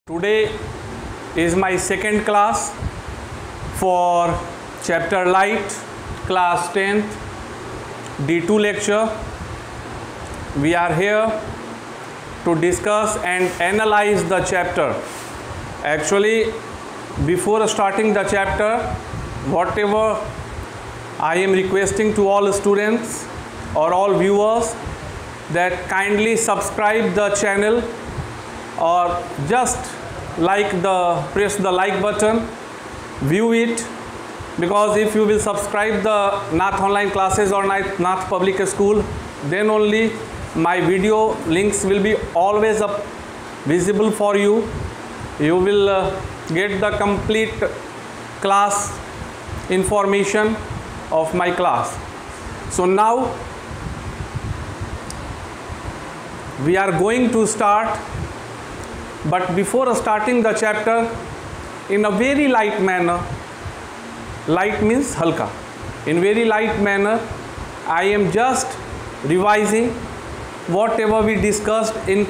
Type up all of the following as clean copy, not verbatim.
Today is my second class for chapter Light, class 10th, D2 lecture. We are here to discuss and analyze the chapter. Actually, before starting the chapter, whatever I am requesting to all students or all viewers that kindly subscribe the channel or just press the like button, view it, because if you will subscribe the Nath online classes or Nath public school, then only my video links will be always up visible for you. You will get the complete class information of my class. So now we are going to start. But before starting the chapter, in a very light manner, light means halka, in very light manner, I am just revising whatever we discussed in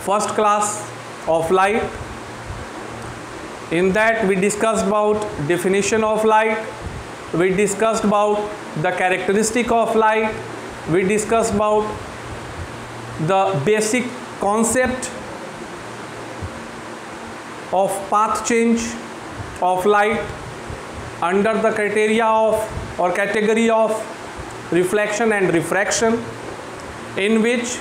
first class of light. In that we discussed about definition of light, we discussed about the characteristic of light, we discussed about the basic concept of path change of light under the criteria of or category of reflection and refraction, in which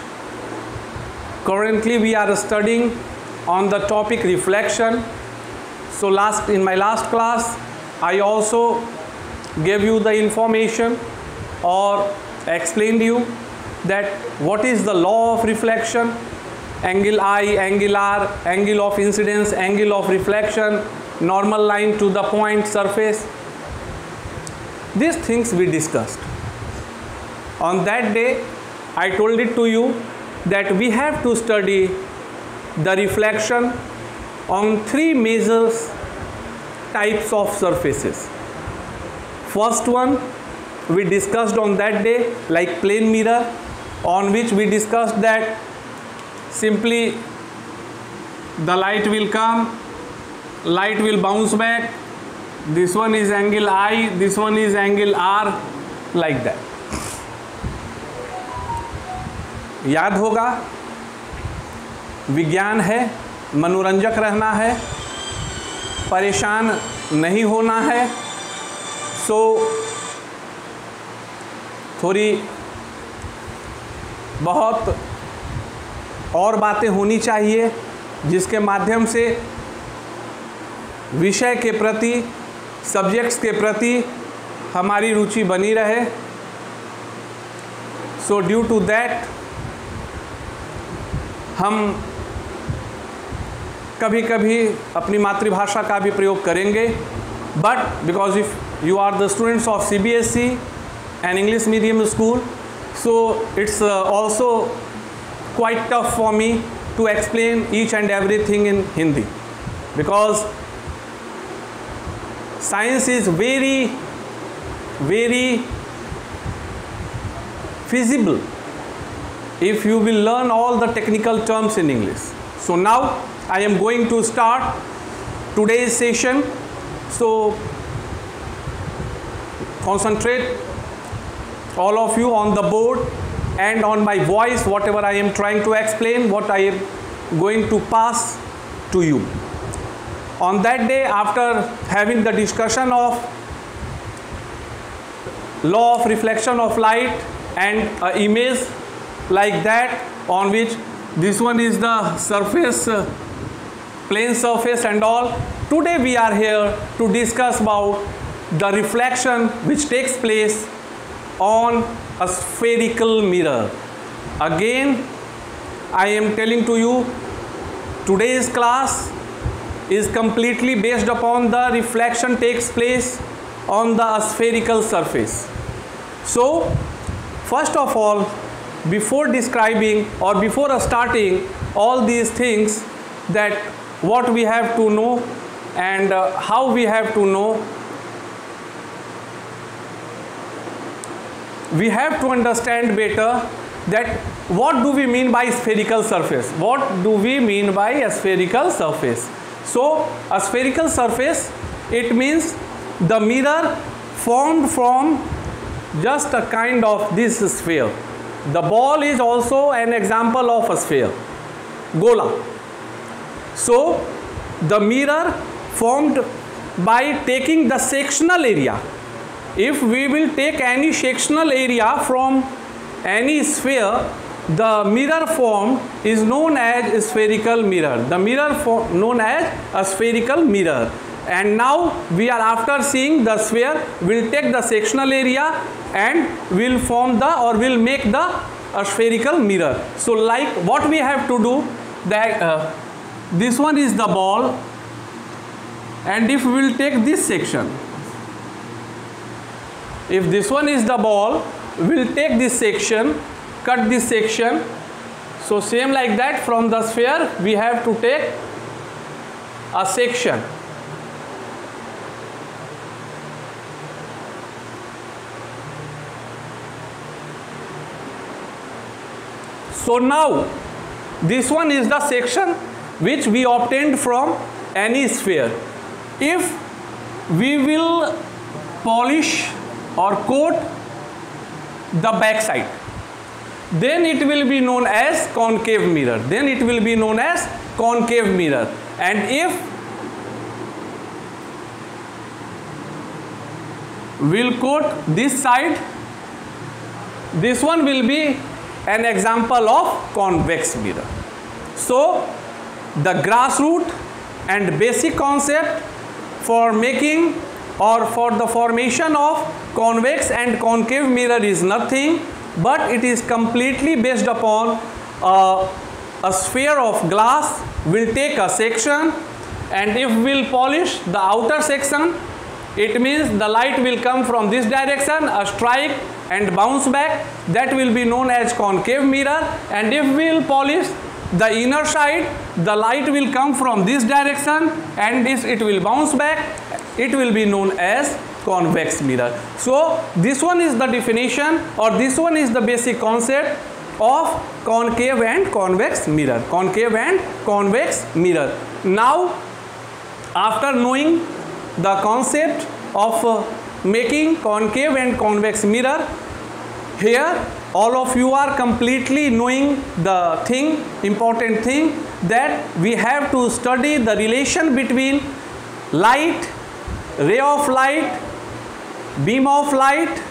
currently we are studying on the topic reflection. So in my last class I also gave you the information or explained you that what is the law of reflection, angle I, angle R, angle of incidence, angle of reflection, normal line to the point surface. These things we discussed. On that day, I told it to you that we have to study the reflection on three major types of surfaces. First one we discussed on that day, like plane mirror, on which we discussed that simply the light will come, light will bounce back, this one is angle I, this one is angle R, like that. याद होगा, विज्ञान है, मनोरंजक रहना है, परेशान नहीं होना है. सो थोड़ी बहुत और बातें होनी चाहिए जिसके माध्यम से विषय के प्रति, सब्जेक्ट्स के प्रति हमारी रुचि बनी रहे. सो ड्यू टू दैट हम कभी कभी अपनी मातृभाषा का भी प्रयोग करेंगे. But because if you are the students of CBSE and English medium school, so it's also quite tough for me to explain each and everything in Hindi, because science is very, very feasible if you will learn all the technical terms in English. So now I am going to start today's session. So concentrate all of you on the board and on my voice, whatever I am trying to explain, what I am going to pass to you. On that day, after having the discussion of law of reflection of light and an image like that, on which this one is the surface, plane surface and all, today we are here to discuss about the reflection which takes place on a spherical mirror. Again, I am telling to you, today's class is completely based upon the reflection takes place on the spherical surface. So, first of all, before describing or before starting all these things, that what we have to know and how we have to know, we have to understand better that what do we mean by spherical surface? What do we mean by a spherical surface? So a spherical surface, it means the mirror formed from just a kind of this sphere. The ball is also an example of a sphere, gola. So the mirror formed by taking the sectional area. If we will take any sectional area from any sphere, the mirror formed is known as a spherical mirror. The mirror known as a spherical mirror. And now we are, after seeing the sphere, will take the sectional area and will form the, or will make the spherical mirror. So like what we have to do, that this one is the ball, and if we will take this section, if this one is the ball, we will take this section, cut this section. So same like that, from the sphere we have to take a section. So now this one is the section which we obtained from any sphere. If we will polish or coat the back side, then it will be known as concave mirror. Then it will be known as concave mirror. And if we'll coat this side, this one will be an example of convex mirror. So the grassroots and basic concept for making or for the formation of convex and concave mirror is nothing but it is completely based upon a sphere of glass. Will take a section, and if we will polish the outer section, it means the light will come from this direction, a strike and bounce back. That will be known as concave mirror. And if we will polish the inner side, the light will come from this direction and it will bounce back. It will be known as convex mirror. So this one is the definition, or this one is the basic concept of concave and convex mirror. Concave and convex mirror. Now after knowing the concept of making concave and convex mirror, here all of you are completely knowing the thing, important thing, that we have to study the relation between light, ray of light, beam of light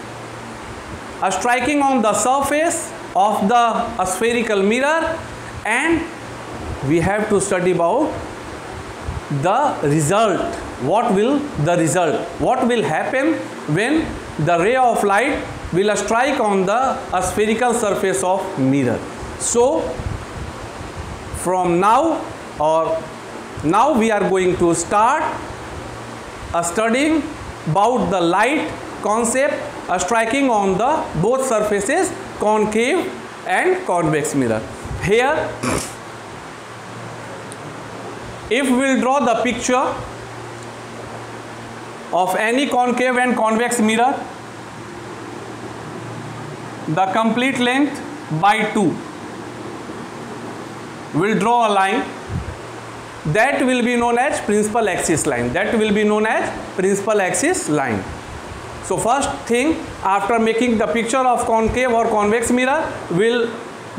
striking on the surface of the spherical mirror, and we have to study about the result. What will the result? What will happen when the ray of light will strike on the spherical surface of mirror? So from now, or now we are going to start studying about the light concept striking on the both surfaces, concave and convex mirror. Here, if we will draw the picture of any concave and convex mirror, the complete length by 2, will draw a line that will be known as principal axis line. That will be known as principal axis line. So first thing, after making the picture of concave or convex mirror, we'll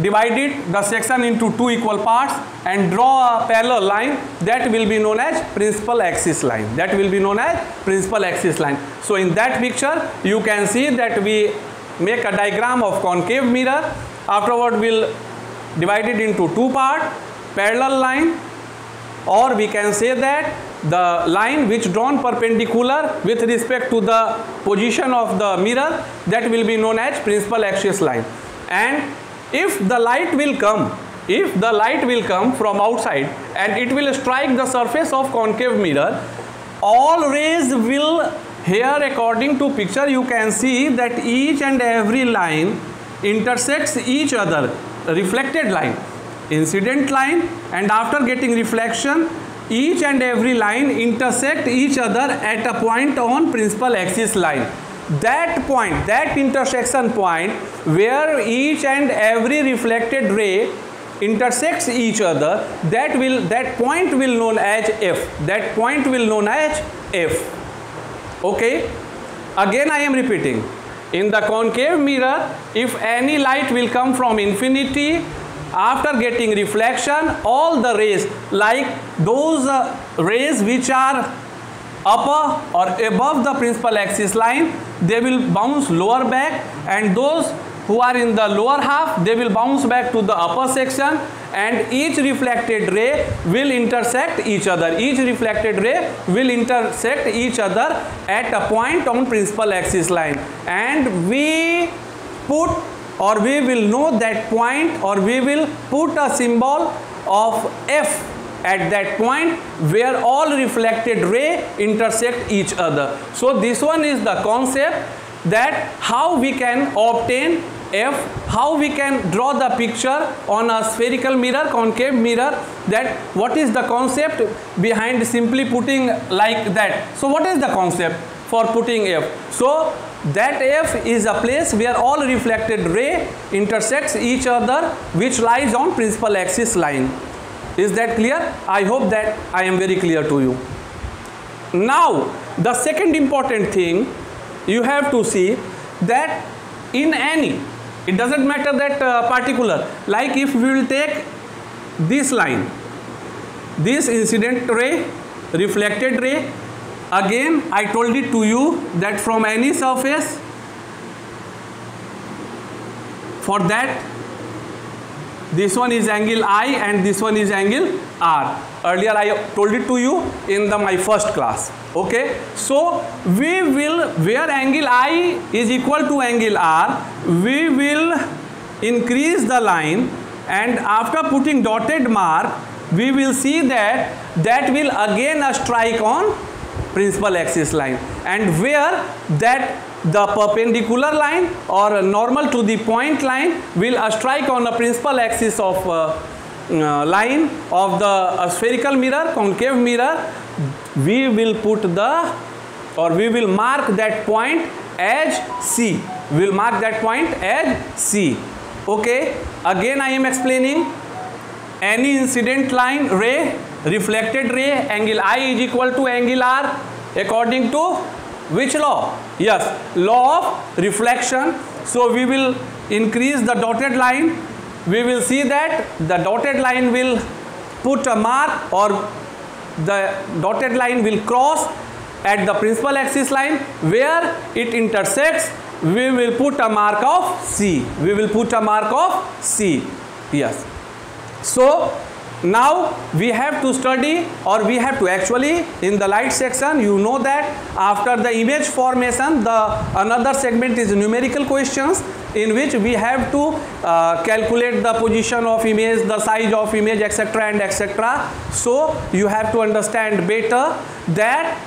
divide the section into 2 equal parts and draw a parallel line that will be known as principal axis line. That will be known as principal axis line. So in that picture, you can see that we make a diagram of concave mirror. Afterward, we'll divide it into 2 parts, parallel line, or we can say that the line which drawn perpendicular with respect to the position of the mirror, that will be known as principal axis line. And if the light will come from outside and it will strike the surface of concave mirror, all rays will, here according to picture you can see that each and every line intersects each other, reflected line, incident line, and after getting reflection, each and every line intersect each other at a point on principal axis line. that point, that intersection point where each and every reflected ray intersects each other, that point will known as F. That point will known as F. Okay. Again I am repeating. In the concave mirror, if any light will come from infinity, after getting reflection, all the rays, like those rays which are upper or above the principal axis line, they will bounce lower back, and those who are in the lower half, they will bounce back to the upper section, and each reflected ray will intersect each other. Each reflected ray will intersect each other at a point on principal axis line, and we will know that point, or we will put a symbol of F at that point where all reflected ray intersect each other. So this one is the concept, that how we can obtain F, how we can draw the picture on a spherical mirror, concave mirror, that what is the concept behind simply putting like that. So what is the concept for putting F? So that F is a place where all reflected ray intersects each other, which lies on principal axis line. Is that clear? I hope that I am very clear to you. Now the second important thing you have to see, that in any, it doesn't matter that particular, like if we will take this line, this incident ray, reflected ray, again I told it to you that from any surface, for that this one is angle I and this one is angle R. Earlier I told it to you in my first class. Okay, so we will, where angle I is equal to angle R, we will increase the line, and after putting dotted mark, we will see that will again strike on principal axis line, and where that the perpendicular line or normal to the point line will strike on the principal axis of line of the spherical mirror, concave mirror, we will put we will mark that point as C. We will mark that point as C. Okay, again I am explaining, any incident line ray, reflected ray, angle I is equal to angle R according to which law? Yes, law of reflection. So we will increase the dotted line. We will see that the dotted line will put a mark, or the dotted line will cross at the principal axis line, where it intersects, we will put a mark of C. We will put a mark of C. Yes. So now we have to study, or we have to actually, in the light section, you know that after the image formation, another segment is numerical questions, in which we have to calculate the position of image, the size of image, etc. and etc. So you have to understand better that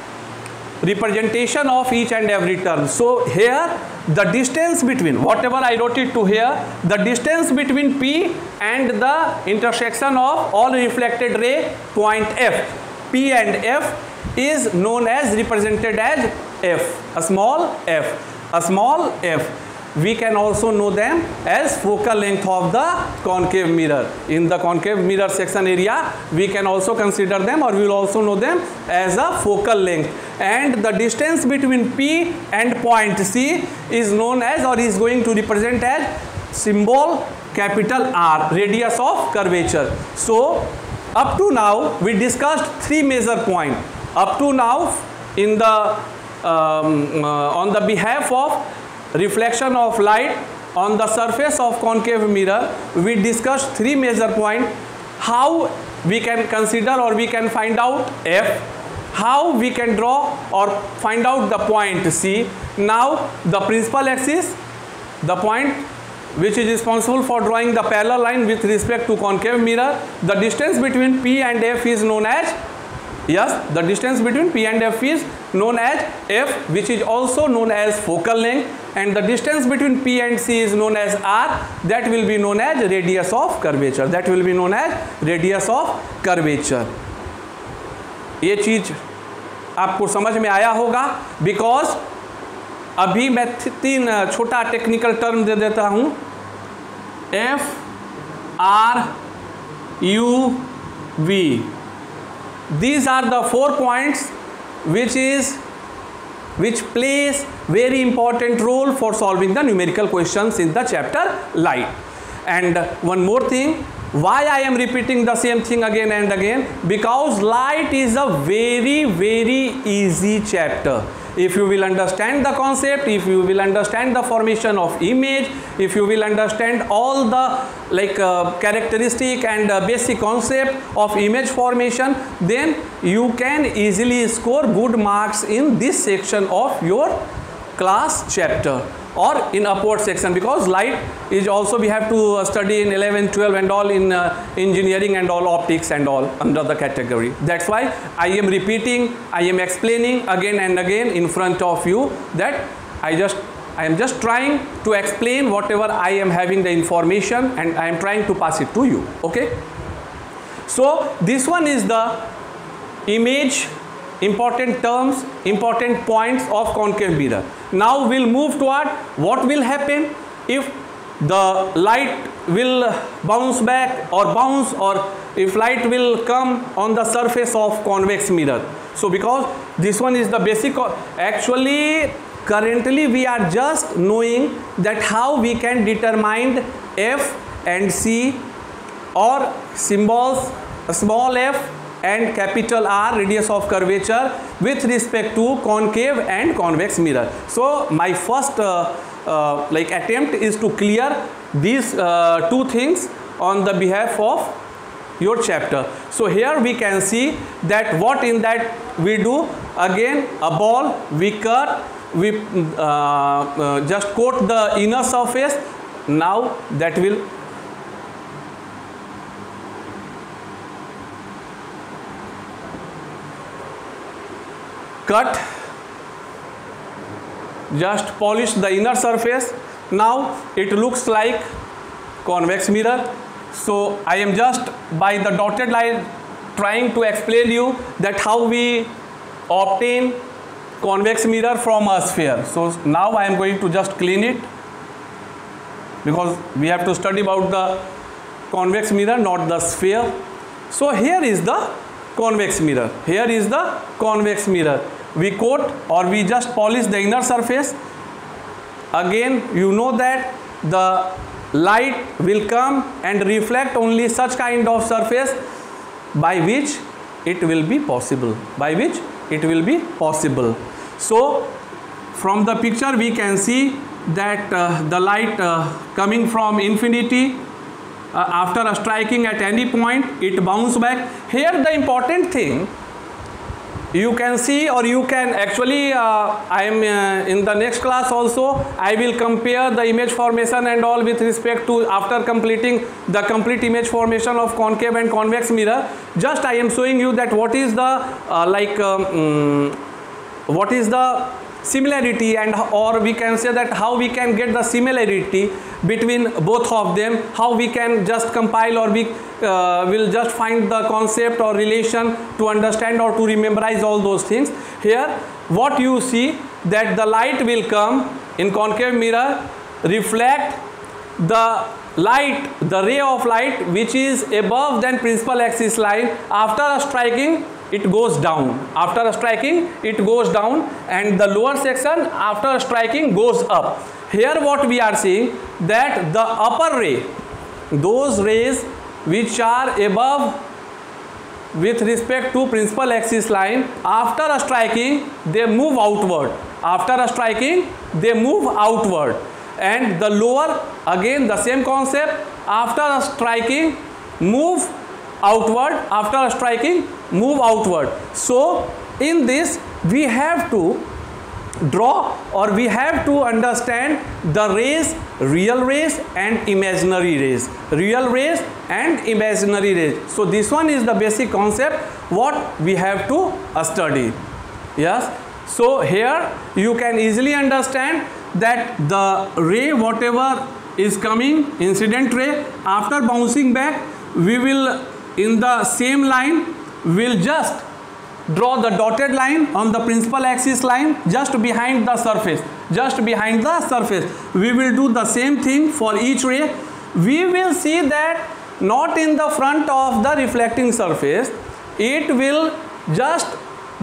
representation of each and every term. So here the distance between, whatever I wrote it to here, the distance between P and the intersection of all reflected ray point F, P and F is known as, represented as F, a small f, a small f. We can also know them as focal length of the concave mirror. In the concave mirror section area, we can also consider them, or we will also know them as a focal length. And the distance between P and point C is known as, or is going to represent as, symbol capital R, radius of curvature. So up to now we discussed three major points. Up to now, in the on the behalf of reflection of light on the surface of concave mirror, we discussed three major points: how we can consider or we can find out F, how we can draw or find out the point C. Now the principal axis, the point which is responsible for drawing the parallel line with respect to concave mirror, the distance between P and F is known as, yes, the distance between P and F is known as F, which is also known as focal length, and the distance between P and C is known as R, that will be known as radius of curvature, that will be known as radius of curvature. ये चीज आपको समझ में आया होगा, because अभी मैं 3 छोटा टेक्निकल टर्म दे देता हूँ, FRUV. These are the 4 points which plays very important role for solving the numerical questions in the chapter light. And one more thing, why I am repeating the same thing again and again, because light is a very easy chapter. If you will understand the concept, if you will understand the formation of image, if you will understand all the characteristic and basic concept of image formation, then you can easily score good marks in this section of your class chapter or in upward section, because light is also we have to study in 11, 12 and all in engineering and all, optics and all under the category. That's why I am repeating, I am explaining again and again in front of you, that I am just trying to explain whatever I am having the information, and I am trying to pass it to you. Okay, so this one is the image, important terms, important points of concave mirror. Now we'll move toward what will happen if the light will bounce back or bounce, or if light will come on the surface of convex mirror. So because this one is the basic, actually currently we are just knowing that how we can determine F and C, or symbols small f and capital R, radius of curvature, with respect to concave and convex mirror. So my first attempt is to clear these 2 things on the behalf of your chapter. So here we can see that what in that we do, again a ball we cut, we just coat the inner surface. Now that will cut, just polish the inner surface. Now it looks like convex mirror. So I am just by the dotted line trying to explain you that how we obtain convex mirror from a sphere. So now I am going to just clean it, because we have to study about the convex mirror, not the sphere. So here is the convex mirror. Here is the convex mirror. We coat or we just polish the inner surface. Again, you know that the light will come and reflect only such kind of surface by which it will be possible. By which it will be possible. So from the picture we can see that the light coming from infinity, after striking at any point, it bounces back. Here the important thing you can see, or you can actually I am in the next class also I will compare the image formation and all with respect to, after completing the complete image formation of concave and convex mirror. Just I am showing you that what is the what is the similarity, and or we can say that how we can get the similarity between both of them, how we can just compile, or we will just find the concept or relation to understand or to memorize all those things. Here what you see, that the light will come in concave mirror, reflect the light, the ray of light which is above than principal axis line. After striking it goes down, after striking it goes down, and the lower section after striking goes up. Here what we are seeing, that the upper ray, those rays which are above with respect to principal axis line, after striking they move outward, after striking they move outward, and the lower, again the same concept, after striking move outward, after striking move outward. So in this we have to draw, or we have to understand the rays, real rays and imaginary rays, real rays and imaginary rays. So this one is the basic concept what we have to study. Yes, so here you can easily understand that the ray whatever is coming, incident ray, after bouncing back we will in the same line will just draw the dotted line on the principal axis line just behind the surface. Just behind the surface. We will do the same thing for each ray. We will see that not in the front of the reflecting surface, it will just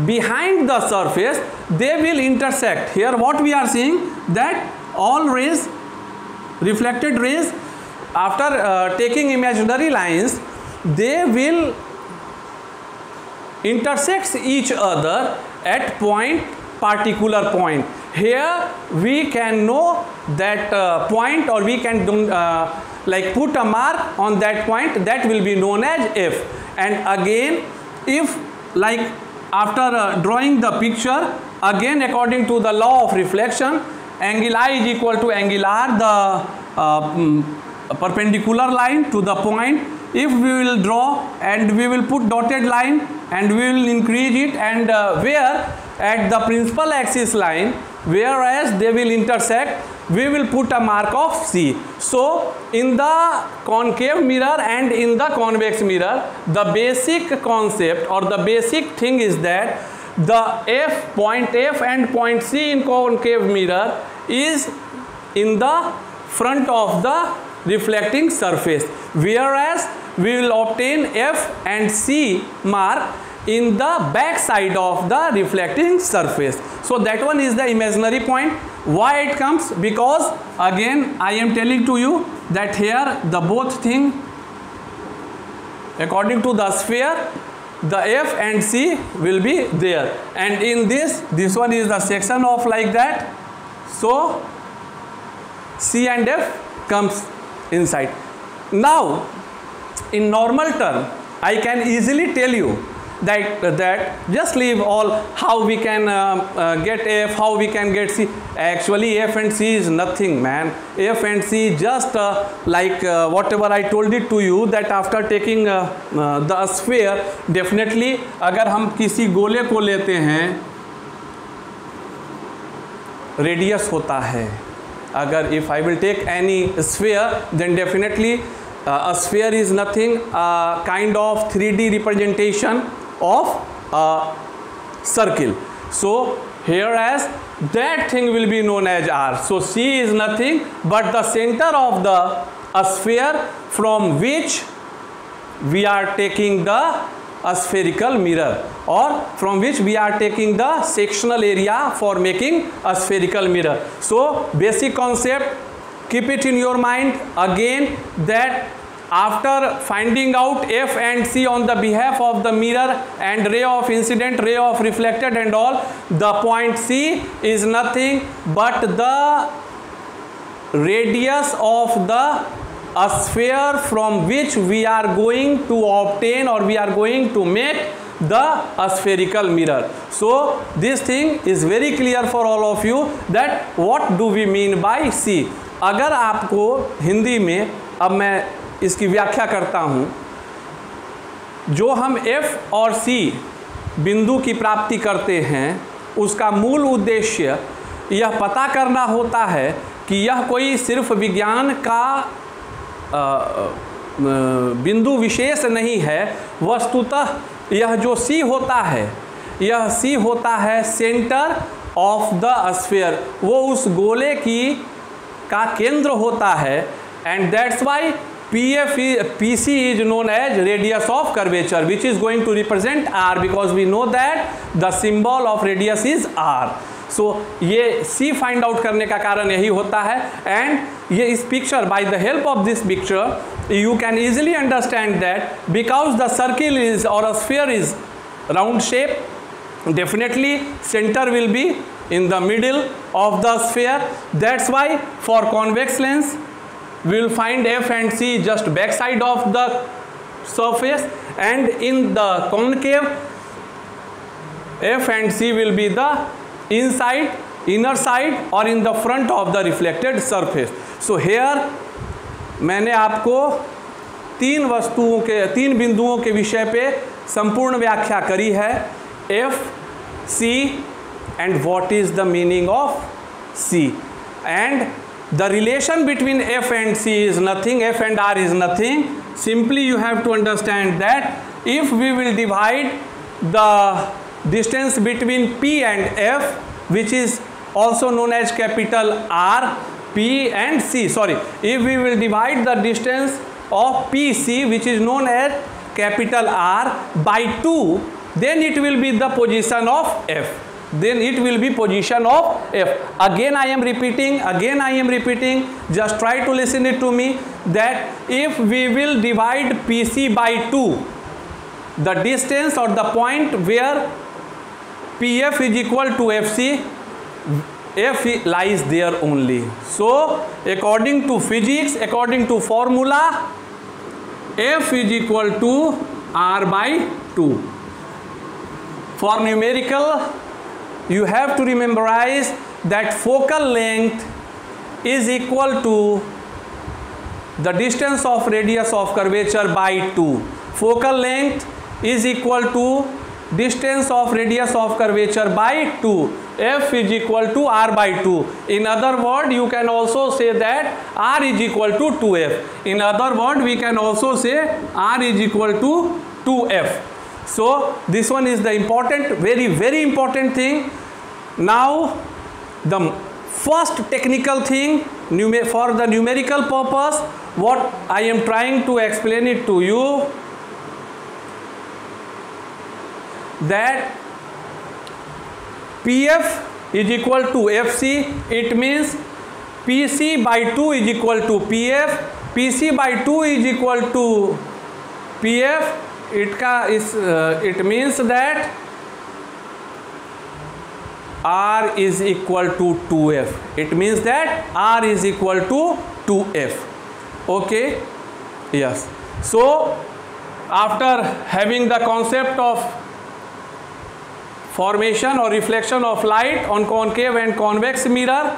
behind the surface, they will intersect. Here what we are seeing, that all rays, reflected rays, after taking imaginary lines, they will intersect each other at particular point. Here we can know that point, or we can like put a mark on that point, that will be known as F. And again, if like after drawing the picture, again according to the law of reflection, angle I is equal to angle R, the perpendicular line to the point. If we will draw and we will put dotted line and we will increase it, and where at the principal axis line, whereas they will intersect, we will put a mark of C. So in the concave mirror and in the convex mirror, the basic concept or the basic thing is that the point F and point C in concave mirror is in the front of the reflecting surface, whereas we will obtain F and C mark in the back side of the reflecting surface. So that one is the imaginary point. Why it comes? Because again I am telling to you that here the both thing, according to the sphere, the F and C will be there, and in this one is the section of like that, so C and F comes inside. Now in normal term, I can easily tell you that just leave all, how we can get F, how we can get C. Actually F and C is nothing, man. F and C just like whatever I told it to you, that after taking the sphere, definitely अगर हम किसी गोले को लेते हैं, radius होता है. अगर if I will take any sphere, then definitely a sphere is nothing, a kind of 3D representation of a circle. So hereas that thing will be known as R. So C is nothing but the center of the sphere from which we are taking the spherical mirror, or from which we are taking the sectional area for making a spherical mirror. So basic concept, keep it in your mind again, that after finding out F and C on the behalf of the mirror and ray of incident, ray of reflected and all, the point C is nothing but the radius of the sphere from which we are going to obtain, or we are going to make the spherical mirror. So this thing is very clear for all of you, that what do we mean by C. अगर आपको हिंदी में, अब मैं इसकी व्याख्या करता हूँ, जो हम F और C बिंदु की प्राप्ति करते हैं, उसका मूल उद्देश्य यह पता करना होता है कि यह कोई सिर्फ विज्ञान का बिंदु विशेष नहीं है. वस्तुतः यह जो C होता है, यह C होता है सेंटर ऑफ द स्फीयर, वो उस गोले का केंद्र होता है. And that's why PC is known as radius of curvature, which is going to represent R, because we know that the symbol of radius is R. So ये C find out करने का कारण यही होता है. And ये इस picture, by the help of this picture, you can easily understand that because the circle is, or a sphere is round shape, definitely center will be in the middle of the sphere. That's why for convex lens we will find F and C just back side of the surface, and in the concave F and C will be the inside, inner side, or in the front of the reflected surface. So here मैंने आपको तीन बिंदुओं के विषय पे संपूर्ण व्याख्या करी है. F, C and what is the meaning of C, and the relation between F and C is nothing, F and R is nothing. Simply you have to understand that if we will divide the distance between P and F, which is also known as capital R, P and C. Sorry, if we will divide the distance of PC, which is known as capital R, by 2, then it will be the position of F. Then it will be position of F. Again I am repeating, just try to listen it to me, that if we will divide PC by 2, the distance or the point where PF is equal to FC, F lies there only. So according to physics, according to formula, F is equal to R by 2. For numerical, you have to memorize that focal length is equal to the distance of radius of curvature by 2. Focal length is equal to distance of radius of curvature by 2. F is equal to R by 2. In other word, you can also say that R is equal to 2F. In other word, we can also say R is equal to 2F. So this one is the important, very important thing. Now the first technical thing for the numerical purpose, what I am trying to explain it to you, that PF is equal to FC, it means PC by 2 is equal to PF, PC by 2 is equal to PF, it means that R is equal to 2F. It means that R is equal to 2F. Okay? Yes. So after having the concept of formation or reflection of light on concave and convex mirror,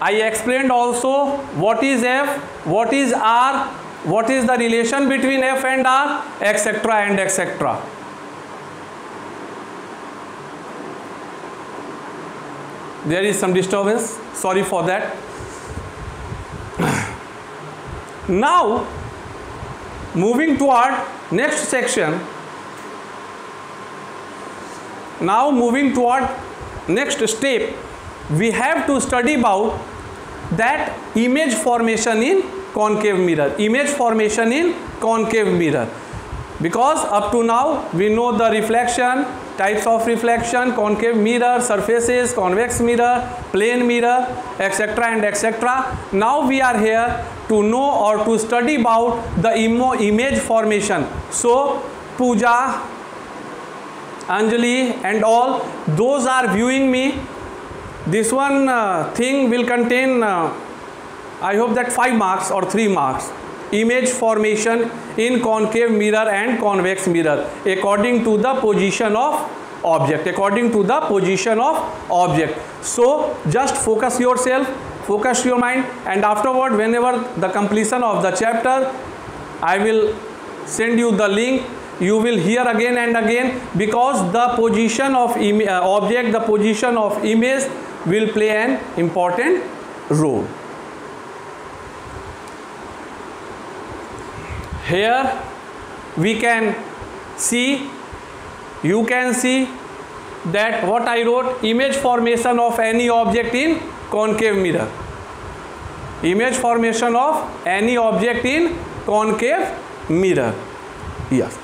I explained also what is F, what is R, what is the relation between F and R, etc. and etc. There is some disturbance, sorry for that. Now moving toward next section. Now moving toward next step, we have to study about that image formation in concave mirror. Image formation in concave mirror. Because up to now we know the reflection, types of reflection, concave mirror, surfaces, convex mirror, plane mirror, etc. and etc. Now we are here to know or to study about the image formation. So Pooja, Anjali and all those are viewing me. This one thing will contain I hope that 5 marks or 3 marks. Image formation in concave mirror and convex mirror according to the position of object. According to the position of object. So just focus yourself, focus your mind, and afterward whenever the completion of the chapter, I will send you the link. You will hear again and again, because the position of object, the position of image will play an important role. Here we can see, you can see that what I wrote, image formation of any object in concave mirror. Image formation of any object in concave mirror. Yes.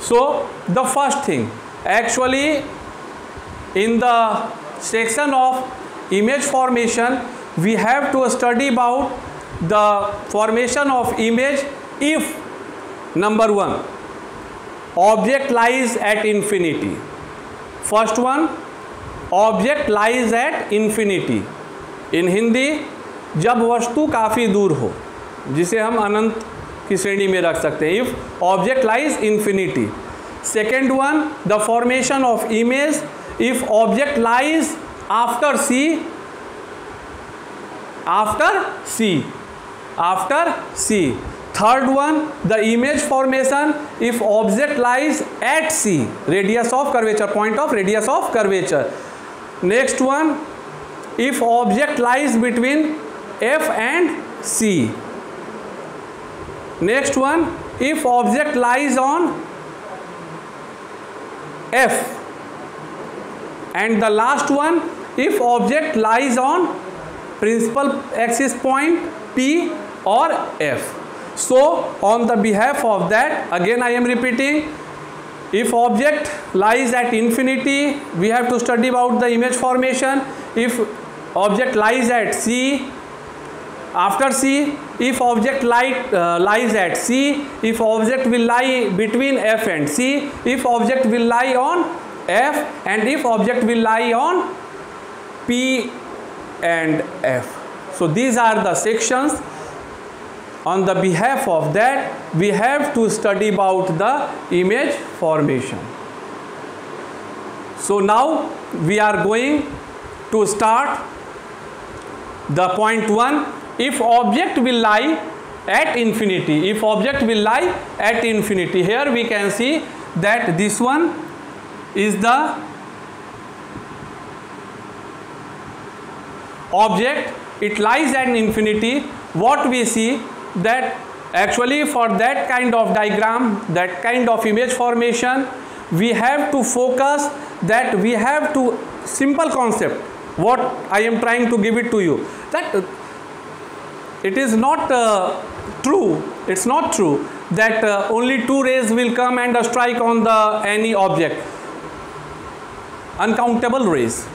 So the first thing, actually in the section of image formation, we have to study about the formation of image if number 1, object lies at infinity. First one, object lies at infinity. In Hindi, जब वस्तु काफ़ी दूर हो, जिसे हम अनंत की श्रेणी में रख सकते हैं, if object lies infinity. Second one, the formation of image if object lies after C, after C. Third one, the image formation if object lies at C, radius of curvature, point of radius of curvature. Next one, if object lies between F and C. Next one, if object lies on F, and the last one, if object lies on principal axis point P or F. So on the behalf of that, again I am repeating, if object lies at infinity, we have to study about the image formation. If object lies at C, after C, if object lies at C, if object will lie between F and C, if object will lie on F, and if object will lie on P and F. So these are the sections. On the behalf of that, we have to study about the image formation. So now we are going to start the point 1. If object will lie at infinity, if object will lie at infinity, here we can see that this one is the object, it lies at infinity. What we see that actually for that kind of diagram, that kind of image formation, we have to focus, that we have to, simple concept, what I am trying to give it to you, that it is not true, it's not true that only two rays will come and strike on the any object, uncountable rays,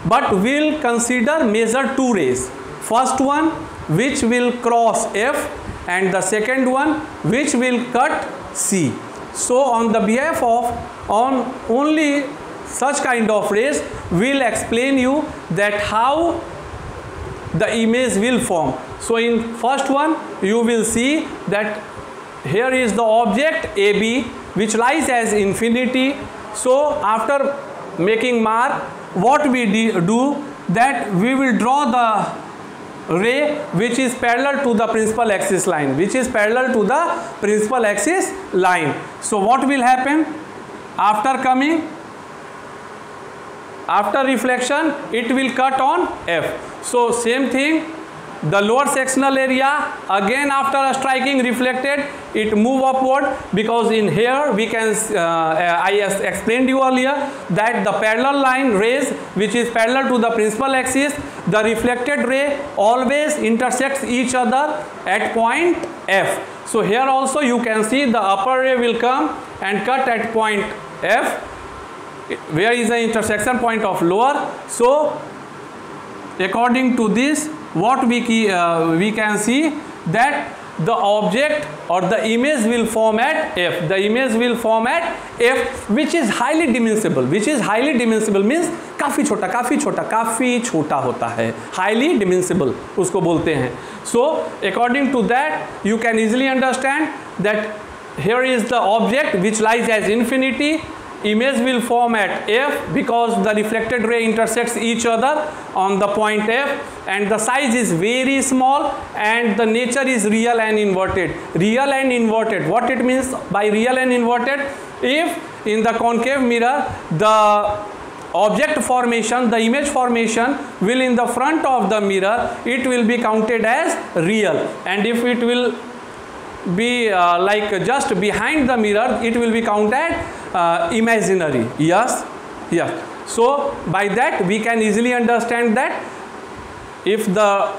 but we'll consider measure two rays. First one which will cross F, and the second one which will cut C. So on the behalf of only such kind of rays, we'll explain you that how the image will form. So in first one you will see that here is the object AB which lies as infinity. So after making mark, what we do, that we will draw the ray which is parallel to the principal axis line, which is parallel to the principal axis line. So what will happen after coming, after reflection, it will cut on F. So same thing, the lower sectional area, again after striking reflected, it move upward, because in here we can I explained you earlier that the parallel line rays which is parallel to the principal axis, the reflected ray always intersects each other at point F. So here also you can see the upper ray will come and cut at point F, where is the intersection point of lower. So according to this, what we can see that the object or the image will form at F. The image will form at F, which is highly dimensible. Which is highly dimensible means काफ़ी छोटा होता है, highly dimensible उसको बोलते हैं. So according to that, you can easily understand that here is the object which lies as infinity. Image will form at F because the reflected ray intersects each other on the point F, and the size is very small, and the nature is real and inverted. Real and inverted, what it means by real and inverted? If in the concave mirror the object formation, the image formation will in the front of the mirror, it will be counted as real, and if it will be like just behind the mirror, it will be counted imaginary. Yes. So by that we can easily understand that if the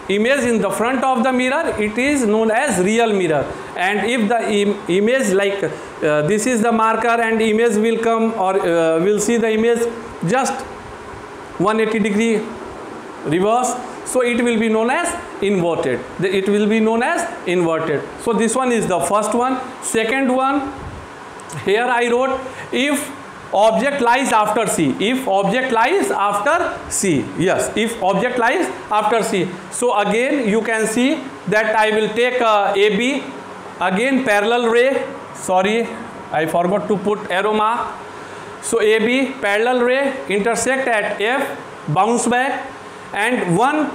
image in the front of the mirror, it is known as real mirror, and if the image like this is the marker and image will come, or will see the image just 180 degree reverse, so it will be known as inverted. It will be known as inverted. So this one is the first one. Second one, here I wrote if object lies after C. If object lies after C. Yes, if object lies after C. So again you can see that I will take AB, again parallel ray. Sorry, I forgot to put arrow mark. So AB parallel ray intersect at F, bounce back, and one,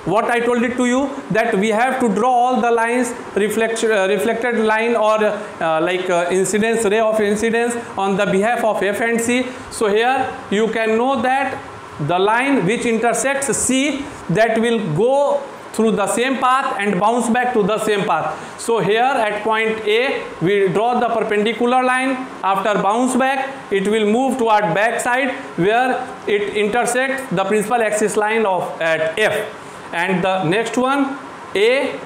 what I told it to you, that we have to draw all the lines, reflected line or incidence, ray of incidence on the behalf of F and C. So here you can know that the line which intersects C, that will go through the same path and bounce back to the same path. So here at point A we draw the perpendicular line. After bounce back it will move toward back side where it intersects the principal axis line of at F, and the next one A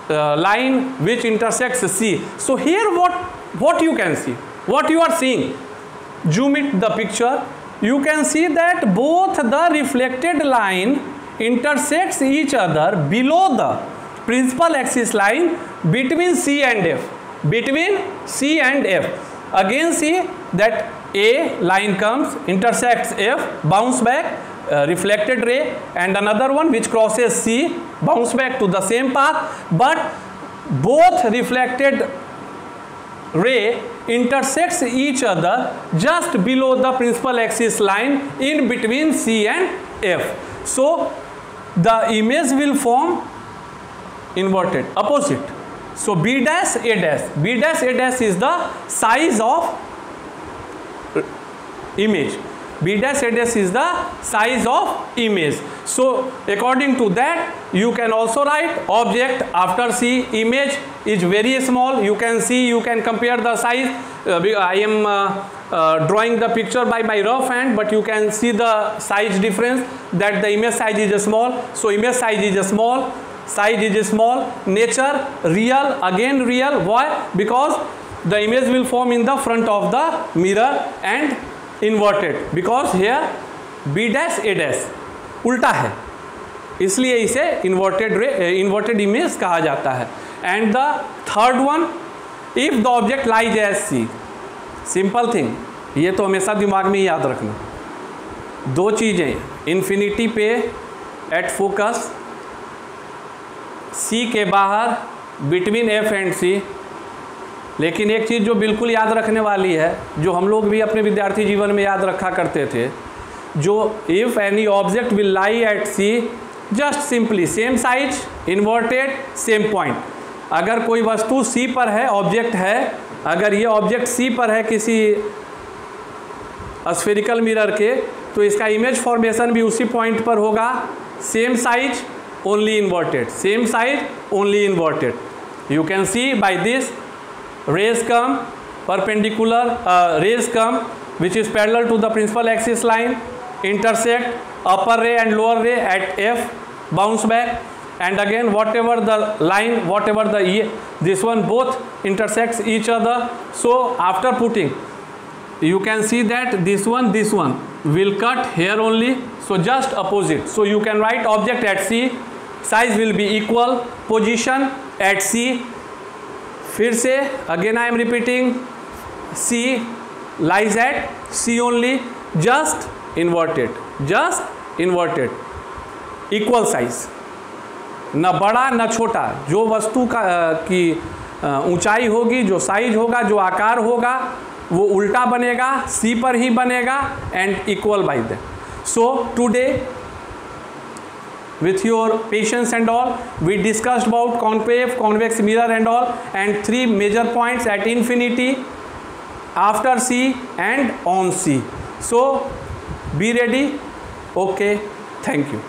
line which intersects C. So here what you can see, what you are seeing, zoom it the picture, you can see that both the reflected line intersects each other below the principal axis line between C and F. Between C and F. Again see that A line comes, intersects F, bounce back, reflected ray, and another one which crosses C, bounce back to the same path, but both reflected ray intersects each other just below the principal axis line in between C and F. So the image will form inverted, opposite. So B dash A dash, B dash A dash is the size of image. B dash A dash is the size of image. So according to that you can also write object after C, image is very small, you can see, you can compare the size. I am drawing the picture by my rough hand, but you can see the size difference, that the image size is small. So image size is small, size is small, nature real, again real. Why? Because the image will form in the front of the mirror and inverted, because here B dash A dash उल्टा है, इसलिए इसे inverted image कहा जाता है. And the third one, if the object lies as C, simple thing, ये तो हमेशा दिमाग में ही याद रखना. दो चीज़ें, इन्फिनिटी पे एट फोकस, C के बाहर बिटवीन F एंड C. लेकिन एक चीज़ जो बिल्कुल याद रखने वाली है, जो हम लोग भी अपने विद्यार्थी जीवन में याद रखा करते थे, जो if any object will lie at C, just simply same size, inverted, same point. अगर कोई वस्तु C पर है, ऑब्जेक्ट है, अगर ये ऑब्जेक्ट C पर है किसी स्फेरिकल मिरर के, तो इसका इमेज फॉर्मेशन भी उसी पॉइंट पर होगा. Same size only inverted, same size only inverted. You can see by this, rays come perpendicular, rays come which is parallel to the principal axis line, intersect upper ray and lower ray at F, bounce back, and again whatever the line, whatever the this one both intersects each other. So after putting, you can see that this one will cut here only, so just opposite. So you can write object at C, size will be equal, position at C. फिर से again I am repeating, C lies at C only, just inverted, equal size, न बड़ा न छोटा. जो वस्तु की ऊंचाई होगी, जो साइज होगा, जो आकार होगा, वो उल्टा बनेगा, C पर ही बनेगा and equal by that. So today with your patience and all, we discussed about concave, convex mirror and all, and 3 major points at infinity, after C and on C. So be ready. Okay, thank you.